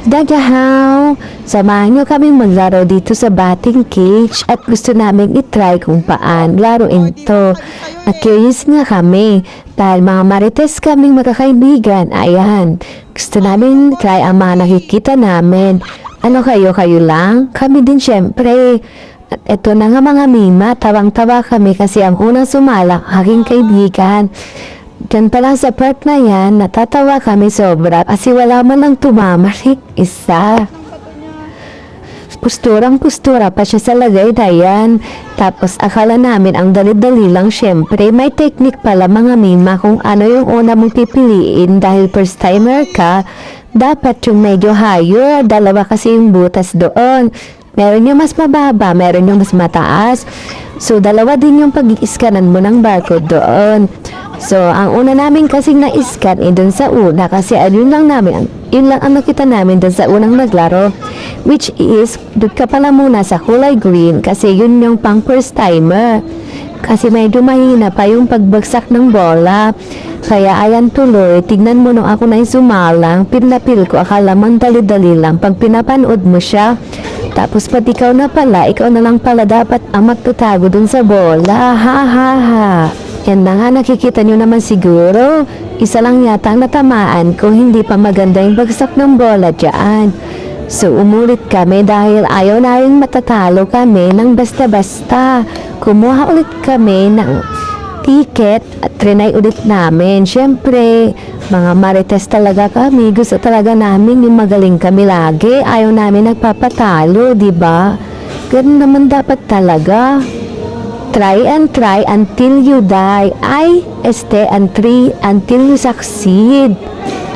Dadahaw! Samahan nyo kaming maglaro dito sa batting cage at gusto namin itry kung paan laruin to. At curious nga kami dahil mga marites kaming magkakaibigan. Ayan, gusto namin try ang mga nakikita namin. Ano kayo lang? Kami din syempre. At eto na nga mga mima, tawang-tawa kami kasi ang unang sumalak, aking kaibigan. Diyan pala sa part na yan, natatawa kami sobra kasi wala man lang tumamarik isa. Pusturang-pustura pa siya sa lagay na yan. Tapos akala namin ang dali-dali lang syempre. May technique pala mga mima kung ano yung una mong pipiliin dahil first timer ka. Dapat yung medyo higher, dalawa kasi yung butas doon. Meron yung mas mababa, meron yung mas mataas. So dalawa din yung pag-i-scanan mo ng barcode doon. So, ang una namin kasing na-scan dun sa una kasi yun lang ang nakita namin dun sa unang naglaro. Which is, doon ka pala muna sa kulay green kasi yun yung pang first timer. Kasi medyo mahina pa yung pagbagsak ng bola. Kaya ayan tuloy, tignan mo nung ako na yung sumalang, pinapil ko, akala man dali-dali lang. Pag pinapanood mo siya, tapos pati ikaw na lang pala dapat ang magtatago dun sa bola. Ha ha ha. Yan na nga, nakikita nyo naman siguro. Isa lang yata ang natamaan kung hindi pa maganda yung bagsak ng bola dyan. So, umulit kami dahil ayaw namin matatalo kami ng basta-basta. Kumuha ulit kami ng ticket at trinay ulit namin. Siyempre, mga marites talaga kami. Gusto talaga namin yung magaling kami lagi. Ayaw namin nagpapatalo, diba? Ganun naman dapat talaga. Try and try until you die. Stay and try until you succeed.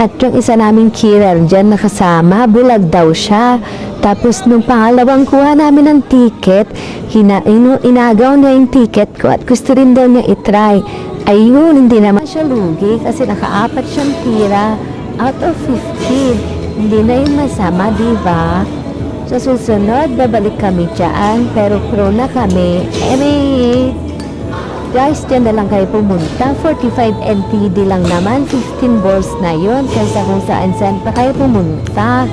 At yung isa naming killer dyan nakasama, bulag daw siya. Tapos nung pangalawang kuha namin ng ticket, inagaw niya yung ticket ko at gusto rin daw niya itry. Ayun, hindi naman siya lugi kasi nakaapat siyang tira out of 15. Hindi na yung masama, diba? Sa susunod, babalik kami dyan, pero pro na kami. Guys, dyan na lang kayo pumunta. 45 NTD lang naman, 15 balls na yun, kaysa kung saan-saan pa kayo pumunta.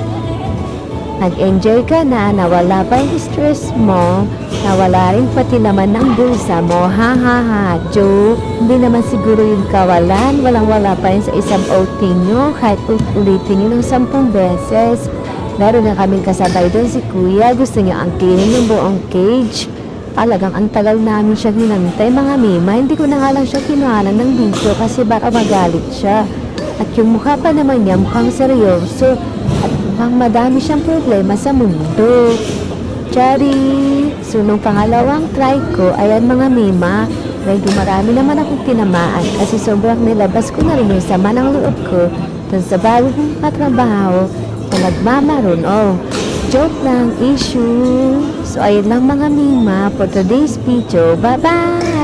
Nag-enjoy ka na, nawala pa yung stress mo, nawala rin pati naman ng bulsa mo, ha ha ha, joke. Hindi naman siguro yung kawalan, walang-wala pa yun sa isang outing nyo, kahit ulitin nyo ng 10 beses. Meron na kaming kasabay doon si Kuya. Gusto niya angkinin yung buong cage. Talagang ang tagal namin siya hinantay mga mima. Hindi ko na nga lang siya kinuhanan ng video kasi baka magalit siya. At yung mukha pa naman niya mukhang seryoso. At mukhang madami siyang problema sa mundo. Chari! So nung pangalawang try ko, ayan mga mima, medyo marami naman akong tinamaan kasi sobrang nilabas ko na rin yung sama ng loob ko dun sa bago kong katrabaho na nagmamaroon. Joke lang, issue. So ayun lang mga mima for today's video. Bye bye!